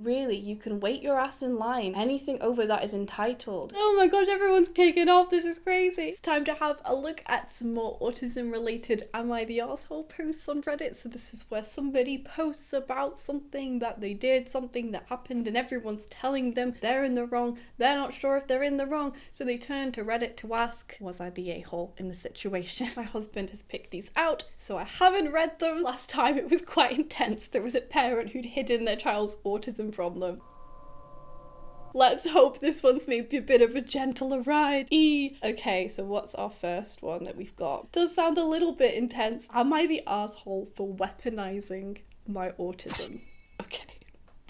Really, you can wait your ass in line. Anything over that is entitled. Oh my gosh, everyone's kicking off. This is crazy. It's time to have a look at some more autism related Am I the Arsehole posts on Reddit. So this is where somebody posts about something that they did, something that happened, and everyone's telling them they're in the wrong. They're not sure if they're in the wrong. So they turn to Reddit to ask, was I the a-hole in the situation? My husband has picked these out, so I haven't read them. Last time it was quite intense. There was a parent who'd hidden their child's autism from them. Let's hope this one's maybe a bit of a gentler ride. Okay, so what's our first one that we've got? Does sound a little bit intense. Am I the asshole for weaponizing my autism? Okay,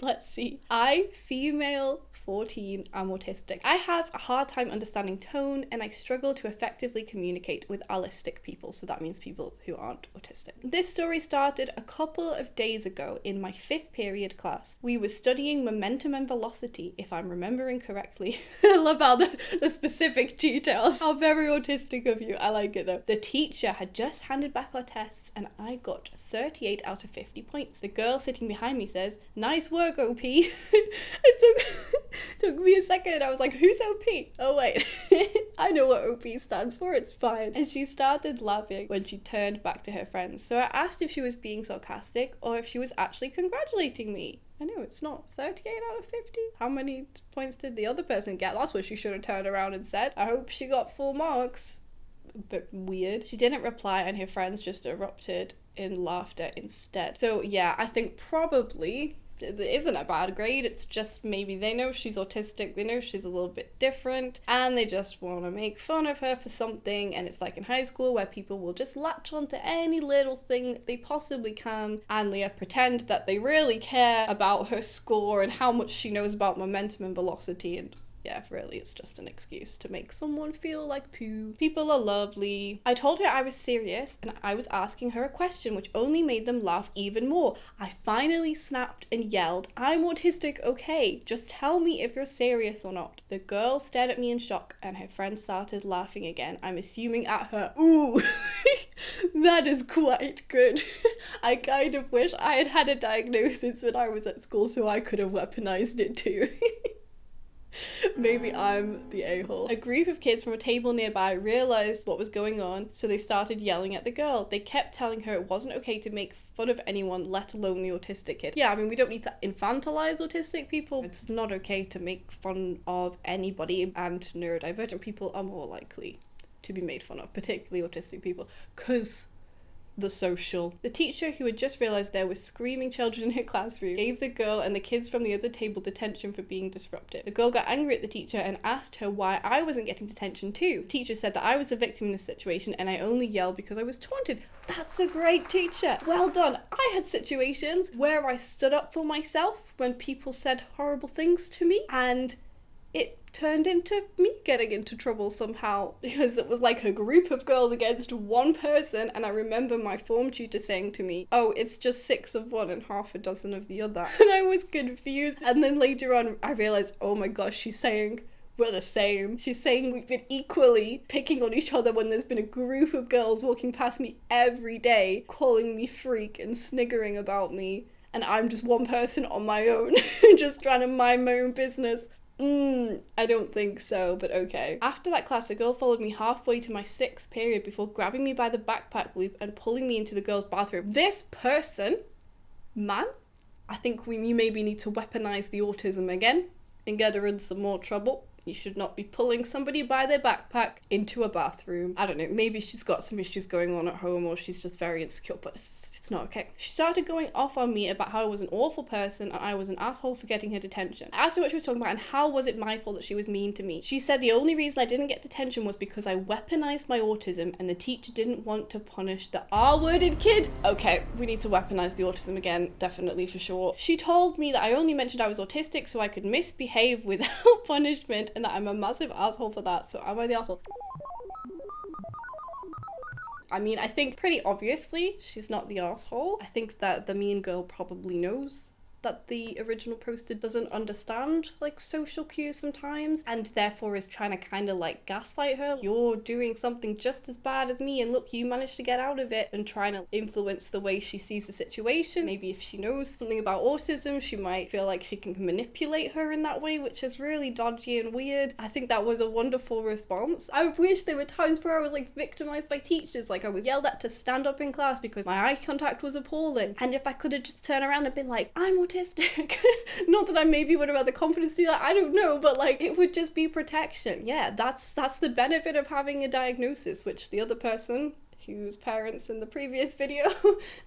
let's see. I, female, 14, I'm autistic. I have a hard time understanding tone and I struggle to effectively communicate with allistic people, so that means people who aren't autistic. This story started a couple of days ago in my 5th period class. We were studying momentum and velocity, if I'm remembering correctly. I love how the specific details. How very autistic of you. I like it though. The teacher had just handed back our tests and I got 38 out of 50 points. The girl sitting behind me says, "Nice work, OP." It took me a second. I was like, who's OP? Oh wait, I know what OP stands for, it's fine. And she started laughing when she turned back to her friends. So I asked if she was being sarcastic or if she was actually congratulating me. I know it's not 38 out of 50. How many points did the other person get? That's what she should have turned around and said. I hope she got full marks. A bit weird. She didn't reply and her friends just erupted in laughter instead. So yeah, I think probably it isn't a bad grade, it's just maybe they know she's autistic, they know she's a little bit different, and they just want to make fun of her for something. And it's like in high school where people will just latch onto any little thing that they possibly can, and they pretend that they really care about her score and how much she knows about momentum and velocity, and yeah, really, it's just an excuse to make someone feel like poo. People are lovely. I told her I was serious and I was asking her a question, which only made them laugh even more. I finally snapped and yelled, "I'm autistic, okay? Just tell me if you're serious or not." The girl stared at me in shock and her friend started laughing again. I'm assuming at her. Ooh, that is quite good. I kind of wish I had had a diagnosis when I was at school so I could have weaponized it too. Maybe I'm the a-hole. A group of kids from a table nearby realized what was going on, so they started yelling at the girl. They kept telling her it wasn't okay to make fun of anyone, let alone the autistic kid. Yeah, I mean, we don't need to infantilize autistic people. It's not okay to make fun of anybody, and neurodivergent people are more likely to be made fun of, particularly autistic people, because the social. The teacher, who had just realised there were screaming children in her classroom, gave the girl and the kids from the other table detention for being disruptive. The girl got angry at the teacher and asked her why I wasn't getting detention too. The teacher said that I was the victim in this situation and I only yelled because I was taunted. That's a great teacher. Well done. I had situations where I stood up for myself when people said horrible things to me, and it turned into me getting into trouble somehow, because it was like a group of girls against one person, and I remember my form tutor saying to me, "Oh, it's just 6 of one and half a dozen of the other." And I was confused, and then later on I realized, oh my gosh, she's saying we're the same. She's saying we've been equally picking on each other when there's been a group of girls walking past me every day calling me freak and sniggering about me, and I'm just one person on my own just trying to mind my own business. I don't think so, but okay. After that class, the girl followed me halfway to my 6th period before grabbing me by the backpack loop and pulling me into the girls' bathroom. This person, man, I think you maybe need to weaponize the autism again and get her in some more trouble. You should not be pulling somebody by their backpack into a bathroom. I don't know, maybe she's got some issues going on at home or she's just very insecure, but it's not okay. She started going off on me about how I was an awful person and I was an asshole for getting her detention. I asked her what she was talking about and how was it my fault that she was mean to me. She said the only reason I didn't get detention was because I weaponized my autism and the teacher didn't want to punish the R-worded kid. Okay, we need to weaponize the autism again, definitely for sure. She told me that I only mentioned I was autistic so I could misbehave without punishment and that I'm a massive asshole for that. So am I the asshole? I mean, I think pretty obviously she's not the asshole. I think that the mean girl probably knows that the original poster doesn't understand like social cues sometimes, and therefore is trying to kind of like gaslight her. You're doing something just as bad as me, and look, you managed to get out of it, and trying to influence the way she sees the situation. Maybe if she knows something about autism, she might feel like she can manipulate her in that way, which is really dodgy and weird. I think that was a wonderful response. I wish there were times where I was like victimized by teachers, like I was yelled at to stand up in class because my eye contact was appalling, and if I could have just turned around and been like, I'm autistic. Not that I maybe would have had the confidence to do that, I don't know, but like it would just be protection. Yeah, that's the benefit of having a diagnosis, which the other person whose parents in the previous video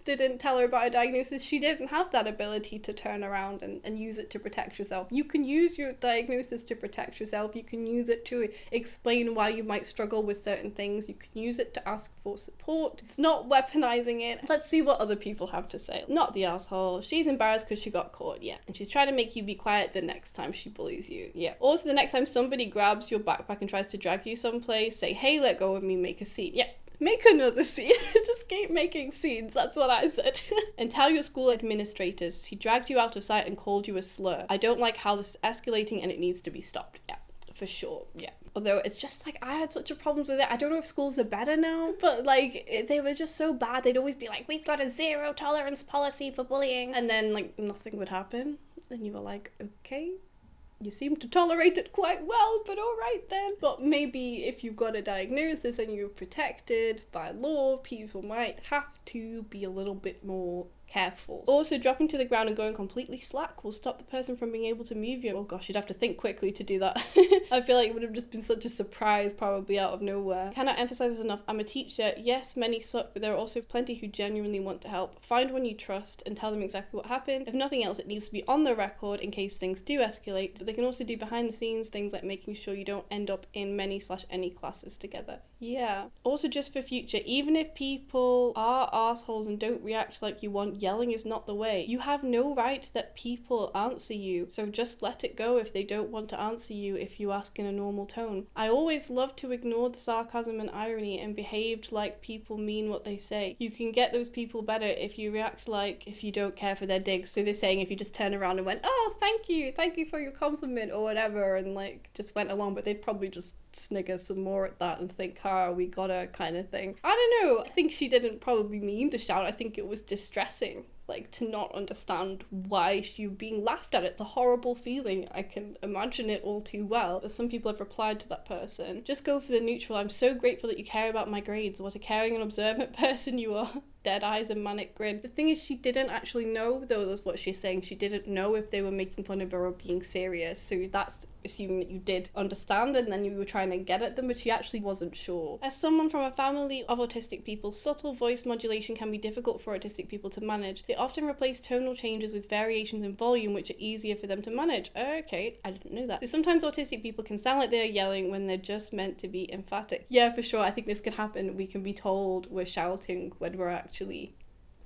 didn't tell her about a diagnosis. She didn't have that ability to turn around and use it to protect yourself. You can use your diagnosis to protect yourself. You can use it to explain why you might struggle with certain things. You can use it to ask for support. It's not weaponizing it. Let's see what other people have to say. Not the asshole. She's embarrassed because she got caught. Yeah. And she's trying to make you be quiet the next time she bullies you. Yeah. Also, the next time somebody grabs your backpack and tries to drag you someplace, say, hey, let go of me, make a scene. Yeah. Make another scene. Just keep making scenes. That's what I said. And tell your school administrators she dragged you out of sight and called you a slur. I don't like how this is escalating and it needs to be stopped. Yeah, for sure. Yeah. Although it's just like, I had such a problem with it. I don't know if schools are better now, but like they were just so bad. They'd always be like, we've got a zero tolerance policy for bullying. And then like nothing would happen. And you were like, okay. You seem to tolerate it quite well, but alright then. But maybe if you've got a diagnosis and you're protected by law, people might have to be a little bit more careful. Also, dropping to the ground and going completely slack will stop the person from being able to move you. Oh gosh, you'd have to think quickly to do that. I feel like it would have just been such a surprise, probably out of nowhere. Cannot emphasize this enough. I'm a teacher. Yes, many suck, but there are also plenty who genuinely want to help. Find one you trust and tell them exactly what happened. If nothing else, it needs to be on the record in case things do escalate. But they can also do behind the scenes things like making sure you don't end up in many/any classes together. Yeah. Also, just for future, even if people are assholes and don't react like you want, yelling is not the way. You have no right that people answer you, so just let it go if they don't want to answer you if you ask in a normal tone. I always love to ignore the sarcasm and irony and behaved like people mean what they say. You can get those people better if you react like if you don't care for their digs. So they're saying if you just turn around and went, oh, thank you for your compliment or whatever, and like just went along, but they'd probably just snigger some more at that and think, we got her kind of thing. I don't know. I think she didn't probably mean to shout. I think it was distressing, like to not understand why she was being laughed at. It's a horrible feeling. I can imagine it all too well. As some people have replied to that person, just go for the neutral. I'm so grateful that you care about my grades. What a caring and observant person you are. Dead eyes and manic grin. The thing is, she didn't actually know, though, that's what she's saying. She didn't know if they were making fun of her or being serious. So that's assuming that you did understand and then you were trying to get at them, but she actually wasn't sure. As someone from a family of autistic people, subtle voice modulation can be difficult for autistic people to manage. They often replace tonal changes with variations in volume, which are easier for them to manage. Okay, I didn't know that. So sometimes autistic people can sound like they're yelling when they're just meant to be emphatic. Yeah, for sure. I think this can happen. We can be told we're shouting when we're actually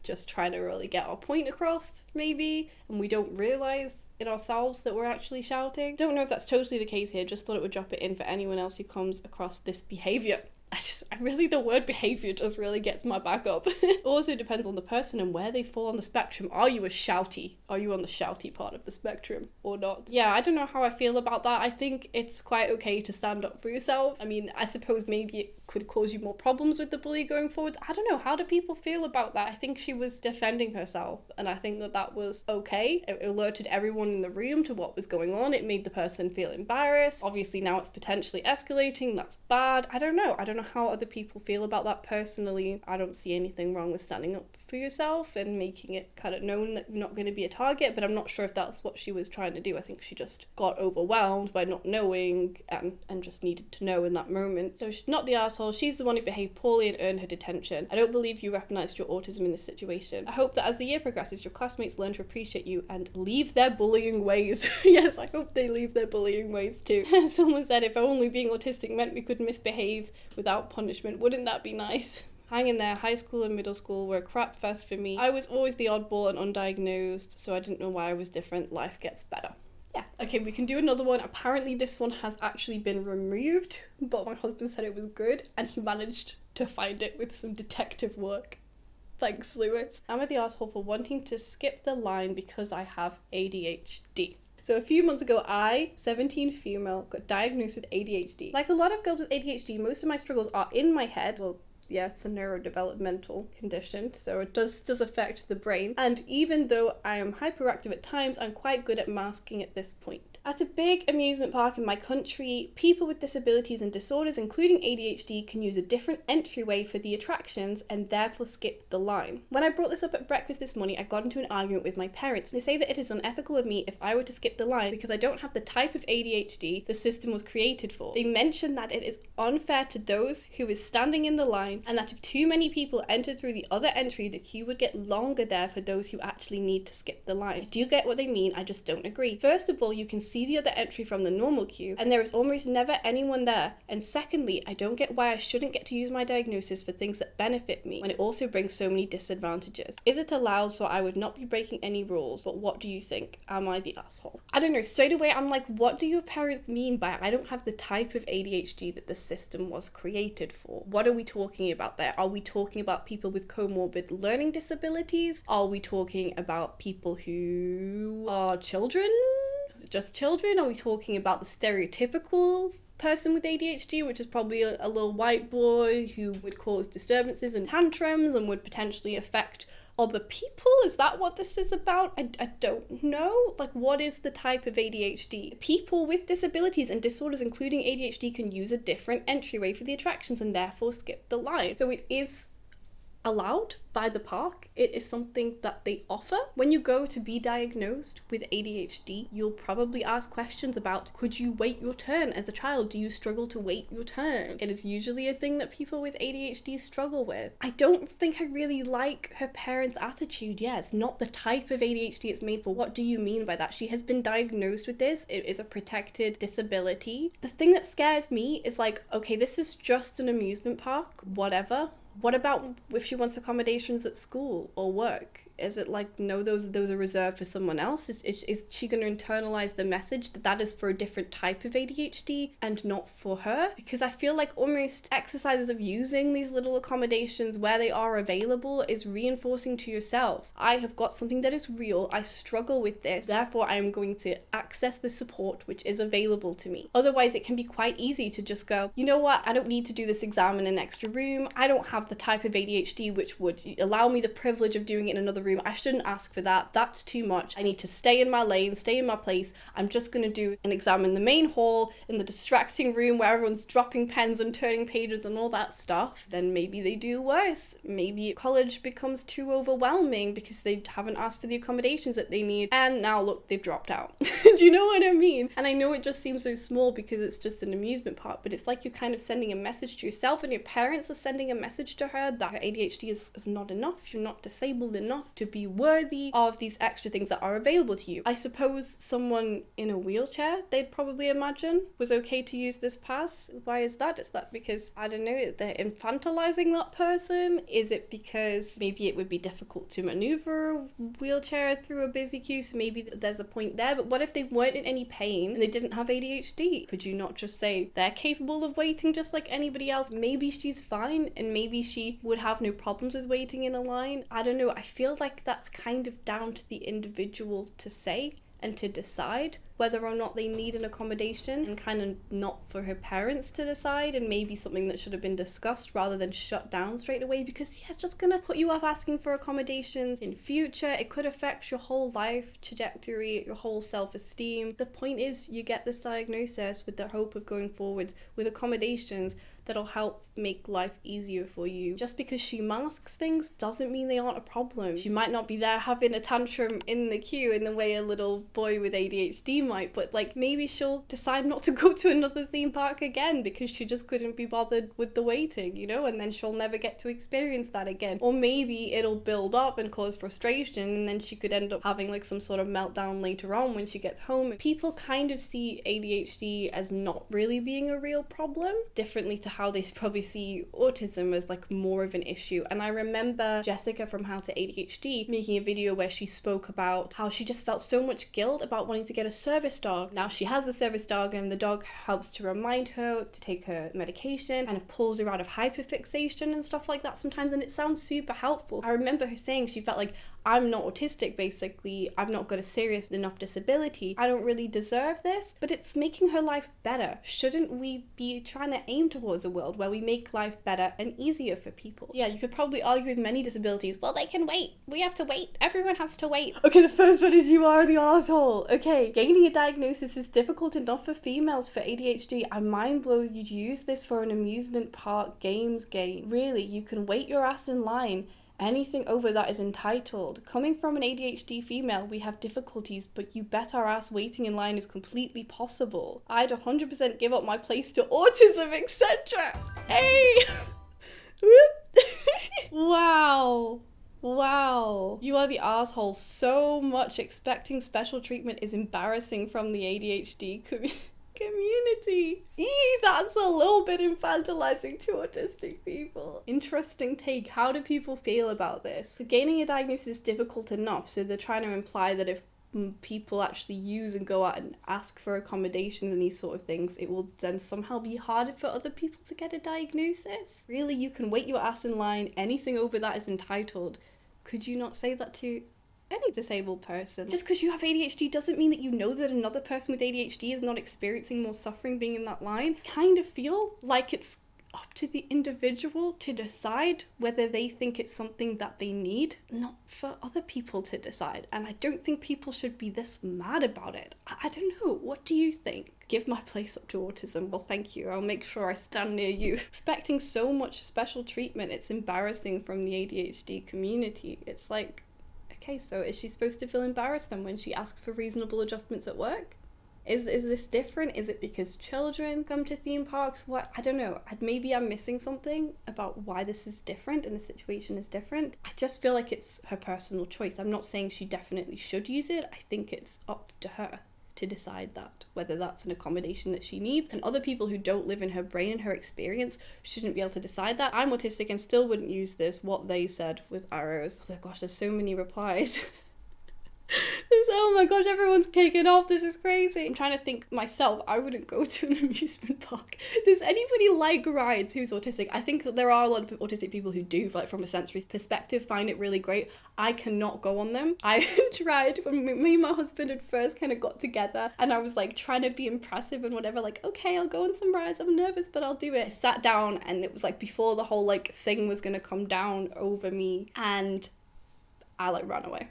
just trying to really get our point across, maybe, and we don't realise in ourselves that we're actually shouting. Don't know if that's totally the case here, just thought it would drop it in for anyone else who comes across this behaviour. The word behaviour just really gets my back up. It also depends on the person and where they fall on the spectrum. Are you a shouty? Are you on the shouty part of the spectrum or not? Yeah, I don't know how I feel about that. I think it's quite okay to stand up for yourself. I mean, I suppose maybe it could cause you more problems with the bully going forward. I don't know. How do people feel about that? I think she was defending herself, and I think that was okay. It alerted everyone in the room to what was going on. It made the person feel embarrassed. Obviously now it's potentially escalating. That's bad. I don't know how other people feel about that personally. I don't see anything wrong with standing up for yourself and making it kind of known that you're not going to be a target, but I'm not sure if that's what she was trying to do. I think she just got overwhelmed by not knowing and just needed to know in that moment. So she's not the asshole. She's the one who behaved poorly and earned her detention. I don't believe you weaponized your autism in this situation. I hope that as the year progresses, your classmates learn to appreciate you and leave their bullying ways. Yes, I hope they leave their bullying ways too. Someone said, if only being autistic meant we could misbehave without punishment, wouldn't that be nice? Hang in there. High school and middle school were a crap fest for me. I was always the oddball and undiagnosed, so I didn't know why I was different. Life gets better. Yeah, okay, we can do another one. Apparently this one has actually been removed, but my husband said it was good and he managed to find it with some detective work. Thanks, Lewis. Am I the asshole for wanting to skip the line because I have ADHD? So a few months ago, I, 17 female, got diagnosed with ADHD. Like a lot of girls with ADHD, most of my struggles are in my head. Well, yeah, it's a neurodevelopmental condition, so it does affect the brain. And even though I am hyperactive at times, I'm quite good at masking at this point. At a big amusement park in my country, people with disabilities and disorders, including ADHD, can use a different entryway for the attractions and therefore skip the line. When I brought this up at breakfast this morning, I got into an argument with my parents. They say that it is unethical of me if I were to skip the line because I don't have the type of ADHD the system was created for. They mention that it is unfair to those who is standing in the line, and that if too many people entered through the other entry, the queue would get longer there for those who actually need to skip the line. I do get what they mean, I just don't agree. First of all, you can see the other entry from the normal queue, and there is almost never anyone there. And secondly, I don't get why I shouldn't get to use my diagnosis for things that benefit me when it also brings so many disadvantages. Is it allowed so I would not be breaking any rules? But what do you think? Am I the asshole? I don't know, straight away I'm like, what do your parents mean by I don't have the type of ADHD that the system was created for? What are we talking about there? Are we talking about people with comorbid learning disabilities? Are we talking about people who are children? Just children? Are we talking about the stereotypical person with ADHD, which is probably a little white boy who would cause disturbances and tantrums and would potentially affect other people? Is that what this is about? I don't know. Like, what is the type of ADHD? People with disabilities and disorders, including ADHD, can use a different entryway for the attractions and therefore skip the line. So it is allowed by the park. It is something that they offer. When you go to be diagnosed with ADHD, you'll probably ask questions about, could you wait your turn as a child? Do you struggle to wait your turn? It is usually a thing that people with ADHD struggle with. I don't think I really like her parents' attitude. Yeah, it's not the type of ADHD it's made for. What do you mean by that? She has been diagnosed with this. It is a protected disability. The thing that scares me is like, okay, this is just an amusement park, whatever. What about if she wants accommodations at school or work? Is it like, no, those are reserved for someone else? Is she going to internalize the message that that is for a different type of ADHD and not for her? Because I feel like almost exercises of using these little accommodations where they are available is reinforcing to yourself, I have got something that is real, I struggle with this, therefore I am going to access the support which is available to me. Otherwise it can be quite easy to just go, you know what, I don't need to do this exam in an extra room, I don't have the type of ADHD which would allow me the privilege of doing it in another room, I shouldn't ask for that, that's too much, I need to stay in my lane, stay in my place, I'm just going to do an exam in the main hall, in the distracting room where everyone's dropping pens and turning pages and all that stuff. Then maybe they do worse. Maybe college becomes too overwhelming because they haven't asked for the accommodations that they need, and now look, they've dropped out. Do you know what I mean? And I know it just seems so small because it's just an amusement park, but it's like you're kind of sending a message to yourself, and your parents are sending a message to her that her ADHD is not enough, you're not disabled enough to be worthy of these extra things that are available to you. I suppose someone in a wheelchair, they'd probably imagine, was okay to use this pass. Why is that? Is that because, I don't know, they're infantilizing that person? Is it because maybe it would be difficult to maneuver a wheelchair through a busy queue, so maybe there's a point there? But what if they weren't in any pain and they didn't have ADHD? Could you not just say they're capable of waiting just like anybody else? Maybe she's fine and maybe she would have no problems with waiting in a line. I don't know. I feel like that's kind of down to the individual to say and to decide whether or not they need an accommodation, and kind of not for her parents to decide, and maybe something that should have been discussed rather than shut down straight away, because yeah, it's just gonna put you off asking for accommodations in future. It could affect your whole life trajectory, your whole self-esteem. The point is, you get this diagnosis with the hope of going forwards with accommodations that'll help make life easier for you. Just because she masks things doesn't mean they aren't a problem. She might not be there having a tantrum in the queue in the way a little boy with ADHD might, but like maybe she'll decide not to go to another theme park again because she just couldn't be bothered with the waiting, you know, and then she'll never get to experience that again. Or maybe it'll build up and cause frustration, and then she could end up having like some sort of meltdown later on when she gets home. People kind of see ADHD as not really being a real problem, differently to how they probably see autism as like more of an issue. And I remember Jessica from How to ADHD making a video where she spoke about how she just felt so much guilt about wanting to get a service dog. Now she has the service dog, and the dog helps to remind her to take her medication and it pulls her out of hyperfixation and stuff like that sometimes, and it sounds super helpful. I remember her saying she felt like, I'm not autistic, basically. I've not got a serious enough disability. I don't really deserve this, but it's making her life better. Shouldn't we be trying to aim towards a world where we make life better and easier for people? Yeah, you could probably argue with many disabilities, well, they can wait. We have to wait. Everyone has to wait. Okay, the first one is you are the asshole. Okay, gaining a diagnosis is difficult enough for females for ADHD. I'm mind blown you'd use this for an amusement park games game. Really, you can wait your ass in line. Anything over that is entitled. Coming from an ADHD female, we have difficulties, but you bet our ass waiting in line is completely possible. I'd 100% give up my place to autism, etc. Hey! Wow. Wow. You are the asshole. So much expecting special treatment is embarrassing from the ADHD community. That's a little bit infantilizing to autistic people. Interesting take. How do people feel about this? So gaining a diagnosis is difficult enough, so they're trying to imply that if people actually use and go out and ask for accommodations and these sort of things, it will then somehow be harder for other people to get a diagnosis. Really, you can wait your ass in line. Anything over that is entitled. Could you not say that to any disabled person? Just because you have ADHD doesn't mean that you know that another person with ADHD is not experiencing more suffering being in that line. I kind of feel like it's up to the individual to decide whether they think it's something that they need, not for other people to decide. And I don't think people should be this mad about it. I don't know. What do you think? Give my place up to autism. Well, thank you. I'll make sure I stand near you. Expecting so much special treatment, it's embarrassing from the ADHD community. It's like, okay, so is she supposed to feel embarrassed then when she asks for reasonable adjustments at work? Is this different? Is it because children come to theme parks? What? I don't know. Maybe I'm missing something about why this is different and the situation is different. I just feel like it's her personal choice. I'm not saying she definitely should use it. I think it's up to her to decide that, whether that's an accommodation that she needs. And other people who don't live in her brain and her experience shouldn't be able to decide that. I'm autistic and still wouldn't use this, what they said, with arrows. Oh gosh, there's so many replies. Oh my gosh, everyone's kicking off. This is crazy. I'm trying to think myself. I wouldn't go to an amusement park. Does anybody like rides who's autistic? I think there are a lot of autistic people who do, like from a sensory perspective, find it really great. I cannot go on them. I tried when me and my husband had first kind of got together, and I was like trying to be impressive and whatever, like, okay, I'll go on some rides. I'm nervous, but I'll do it. I sat down, and it was like before the whole like thing was gonna come down over me, and I like ran away.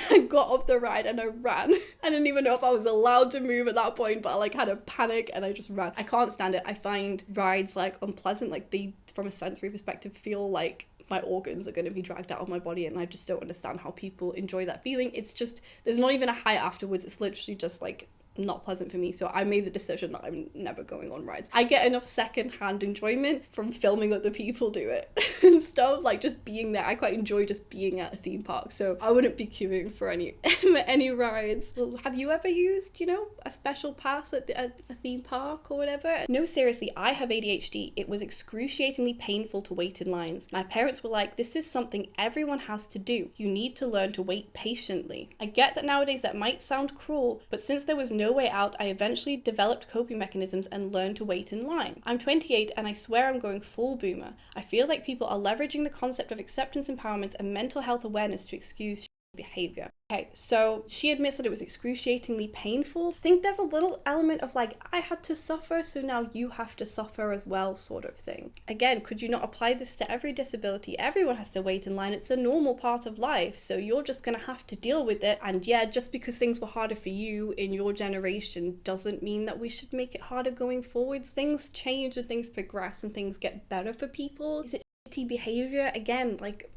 I got off the ride and I ran. I didn't even know if I was allowed to move at that point, but I like had a panic and I just ran. I can't stand it. I find rides like unpleasant. Like they, from a sensory perspective, feel like my organs are going to be dragged out of my body, and I just don't understand how people enjoy that feeling. It's just, there's not even a high afterwards. It's literally just like not pleasant for me. So I made the decision that I'm never going on rides. I get enough secondhand enjoyment from filming other people do it and stuff, like just being there. I quite enjoy just being at a theme park, so I wouldn't be queuing for any rides. Well, have you ever used, a special pass at a theme park or whatever? No, seriously, I have ADHD. It was excruciatingly painful to wait in lines. My parents were like, this is something everyone has to do. You need to learn to wait patiently. I get that nowadays that might sound cruel, but since there was no way out, I eventually developed coping mechanisms and learned to wait in line. I'm 28 and I swear I'm going full boomer. I feel like people are leveraging the concept of acceptance, empowerment, and mental health awareness to excuse behavior. Okay, so she admits that it was excruciatingly painful. I think there's a little element of like, I had to suffer, so now you have to suffer as well, sort of thing. Again, could you not apply this to every disability? Everyone has to wait in line. It's a normal part of life, so you're just gonna have to deal with it. And yeah, just because things were harder for you in your generation doesn't mean that we should make it harder going forwards. Things change and things progress and things get better for people. Is it shitty behavior? Again, like,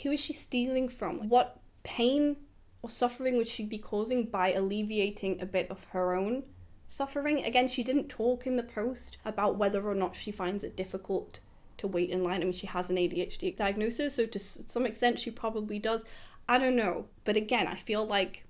who is she stealing from? What pain or suffering would she be causing by alleviating a bit of her own suffering? Again, she didn't talk in the post about whether or not she finds it difficult to wait in line. I mean, she has an ADHD diagnosis, so to some extent she probably does. I don't know. But again, I feel like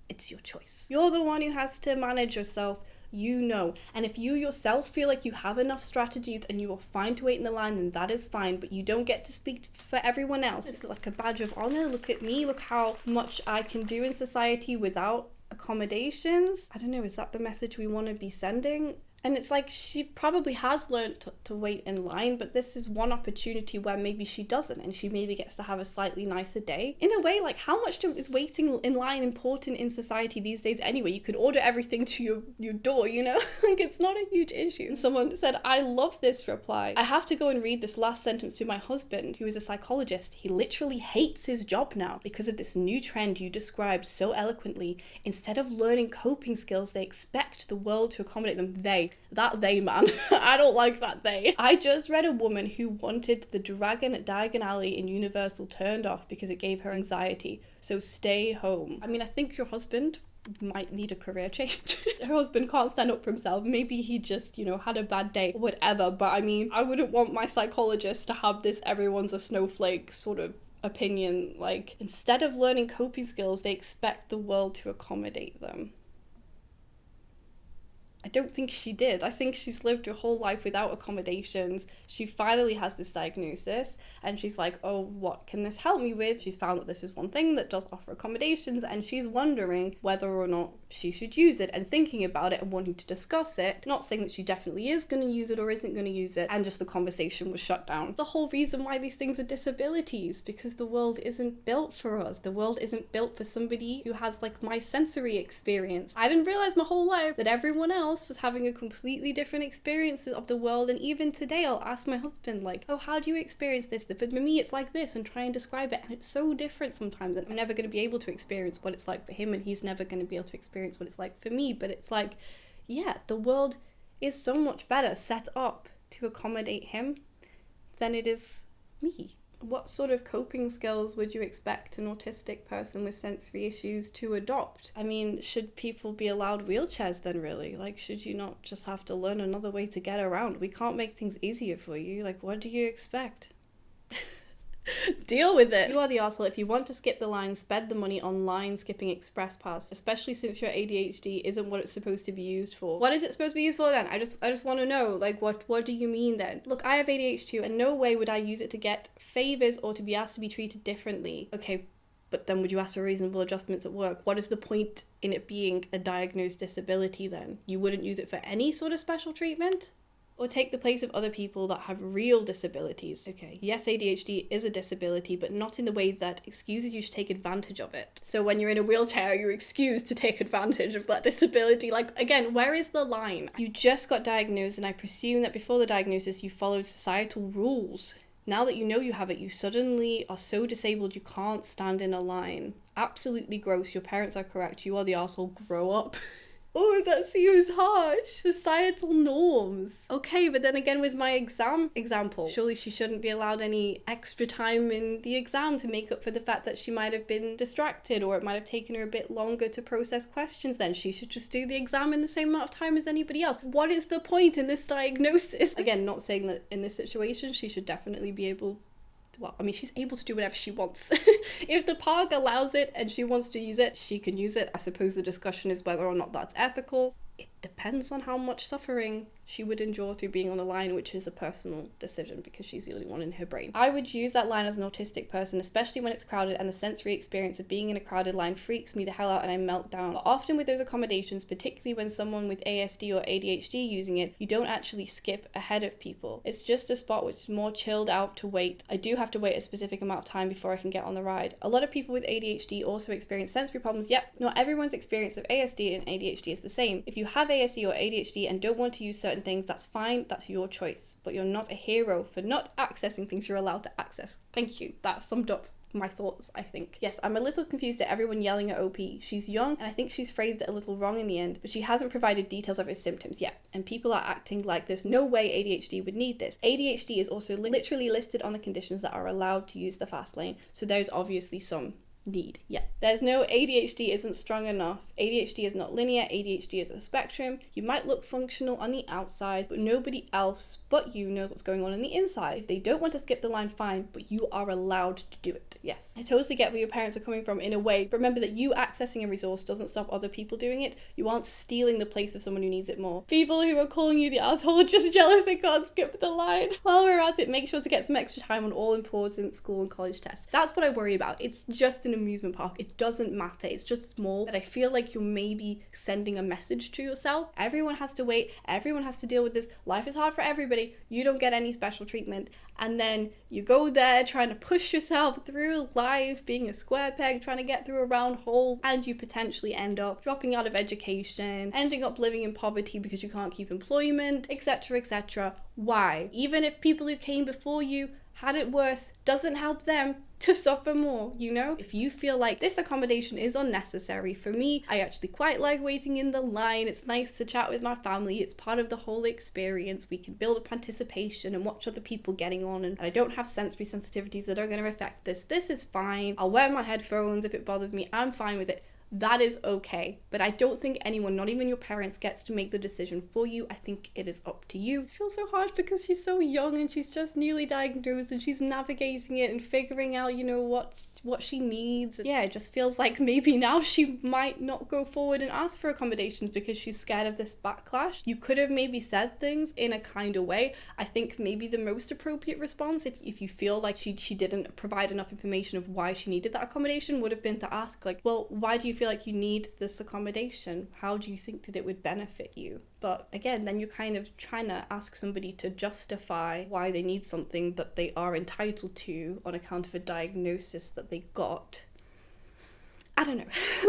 it's your choice. You're the one who has to manage yourself. you know. And if you yourself feel like you have enough strategies and you are fine to wait in the line, then that is fine, but you don't get to speak for everyone else. It's like a badge of honor. Look at me, look how much I can do in society without accommodations. I don't know, is that the message we want to be sending? And it's like, she probably has learned to wait in line, but this is one opportunity where maybe she doesn't, and she maybe gets to have a slightly nicer day. In a way, like, how much is waiting in line important in society these days anyway? You could order everything to your door, you know? Like, it's not a huge issue. And someone said, I love this reply. I have to go and read this last sentence to my husband, who is a psychologist. He literally hates his job now because of this new trend you described so eloquently. Instead of learning coping skills, they expect the world to accommodate them. They, man. I don't like that they. I just read a woman who wanted the dragon at Diagon Alley in Universal turned off because it gave her anxiety. So stay home. I mean, I think your husband might need a career change. Her husband can't stand up for himself. Maybe he just, you know, had a bad day or whatever. But I mean, I wouldn't want my psychologist to have this everyone's a snowflake sort of opinion. Like, instead of learning coping skills, they expect the world to accommodate them. I don't think she did. I think she's lived her whole life without accommodations. She finally has this diagnosis and she's like, oh, what can this help me with? She's found that this is one thing that does offer accommodations, and she's wondering whether or not she should use it and thinking about it and wanting to discuss it. Not saying that she definitely is going to use it or isn't going to use it, and just the conversation was shut down. The whole reason why these things are disabilities, because the world isn't built for us. The world isn't built for somebody who has like my sensory experience. I didn't realize my whole life that everyone else was having a completely different experience of the world, and even today I'll ask my husband like, oh, how do you experience this? For me it's like this, and try and describe it, and it's so different sometimes, and I'm never going to be able to experience what it's like for him, and he's never going to be able to experience what it's like for me. But it's like, yeah, the world is so much better set up to accommodate him than it is me. What sort of coping skills would you expect an autistic person with sensory issues to adopt? I mean, should people be allowed wheelchairs then, really? Like, should you not just have to learn another way to get around? We can't make things easier for you. Like, what do you expect? Deal with it. You are the arsehole. If you want to skip the line, spend the money on line skipping express pass, especially since your ADHD isn't what it's supposed to be used for. What is it supposed to be used for then? I just want to know, like, what do you mean then? Look, I have ADHD and no way would I use it to get favors or to be asked to be treated differently. Okay, but then would you ask for reasonable adjustments at work? What is the point in it being a diagnosed disability then? You wouldn't use it for any sort of special treatment? Or take the place of other people that have real disabilities. Okay, yes, ADHD is a disability, but not in the way that excuses you to take advantage of it. So when you're in a wheelchair, you're excused to take advantage of that disability. Like, again, where is the line? You just got diagnosed, and I presume that before the diagnosis, you followed societal rules. Now that you know you have it, you suddenly are so disabled you can't stand in a line. Absolutely gross. Your parents are correct. You are the arsehole. Grow up. Oh, that seems harsh. Societal norms. Okay, but then again with my example, surely she shouldn't be allowed any extra time in the exam to make up for the fact that she might have been distracted, or it might have taken her a bit longer to process questions. Then she should just do the exam in the same amount of time as anybody else. What is the point in this diagnosis? Again, not saying that in this situation she should definitely be able, well, I mean, she's able to do whatever she wants. If the park allows it and she wants to use it, she can use it. I suppose the discussion is whether or not that's ethical. It depends on how much suffering she would endure through being on the line, which is a personal decision because she's the only one in her brain. I would use that line as an autistic person, especially when it's crowded, and the sensory experience of being in a crowded line freaks me the hell out and I melt down. But often with those accommodations, particularly when someone with ASD or ADHD using it, you don't actually skip ahead of people. It's just a spot which is more chilled out to wait. I do have to wait a specific amount of time before I can get on the ride. A lot of people with ADHD also experience sensory problems. Yep, not everyone's experience of ASD and ADHD is the same. If you have ASD or ADHD and don't want to use certain things, that's fine, that's your choice. But you're not a hero for not accessing things you're allowed to access. Thank you. That summed up my thoughts, I think. Yes, I'm a little confused at everyone yelling at OP. She's young, and I think she's phrased it a little wrong in the end, but she hasn't provided details of her symptoms yet, and people are acting like there's no way ADHD would need this. ADHD is also literally listed on the conditions that are allowed to use the fast lane, so there's obviously some Need. Yeah. There's no ADHD isn't strong enough. ADHD is not linear. ADHD is a spectrum. You might look functional on the outside, but nobody else but you knows what's going on the inside. If they don't want to skip the line, fine, but you are allowed to do it. Yes. I totally get where your parents are coming from in a way. Remember that you accessing a resource doesn't stop other people doing it. You aren't stealing the place of someone who needs it more. People who are calling you the asshole are just jealous they can't skip the line. While we're at it, make sure to get some extra time on all important school and college tests. That's what I worry about. It's just an amusement park. It doesn't matter. It's just small. But I feel like you're maybe sending a message to yourself. Everyone has to wait. Everyone has to deal with this. Life is hard for everybody. You don't get any special treatment. And then you go there trying to push yourself through life, being a square peg, trying to get through a round hole, and you potentially end up dropping out of education, ending up living in poverty because you can't keep employment, etc., etc. Why? Even if people who came before you had it worse, doesn't help them to suffer more, you know? If you feel like this accommodation is unnecessary, for me, I actually quite like waiting in the line. It's nice to chat with my family. It's part of the whole experience. We can build up anticipation and watch other people getting on, and I don't have sensory sensitivities that are going to affect this. This is fine. I'll wear my headphones if it bothers me. I'm fine with it. That is okay. But I don't think anyone, not even your parents, gets to make the decision for you. I think it is up to you. It feels so hard because she's so young and she's just newly diagnosed and she's navigating it and figuring out, you know, what she needs. Yeah, it just feels like maybe now she might not go forward and ask for accommodations because she's scared of this backlash. You could have maybe said things in a kinder way. I think maybe the most appropriate response, if you feel like she didn't provide enough information of why she needed that accommodation, would have been to ask, like, well, why do you feel like you need this accommodation? How do you think that it would benefit you? But again, then you're kind of trying to ask somebody to justify why they need something that they are entitled to on account of a diagnosis that they got. I don't know.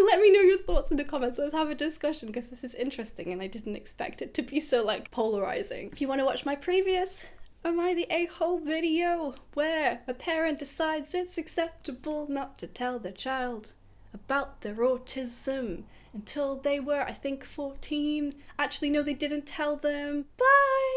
Let me know your thoughts in the comments. Let's have a discussion because this is interesting and I didn't expect it to be so like polarizing. If you want to watch my previous Am I the A-hole video where a parent decides it's acceptable not to tell their child about their autism until they were, I think, 14. Actually, no, they didn't tell them. Bye!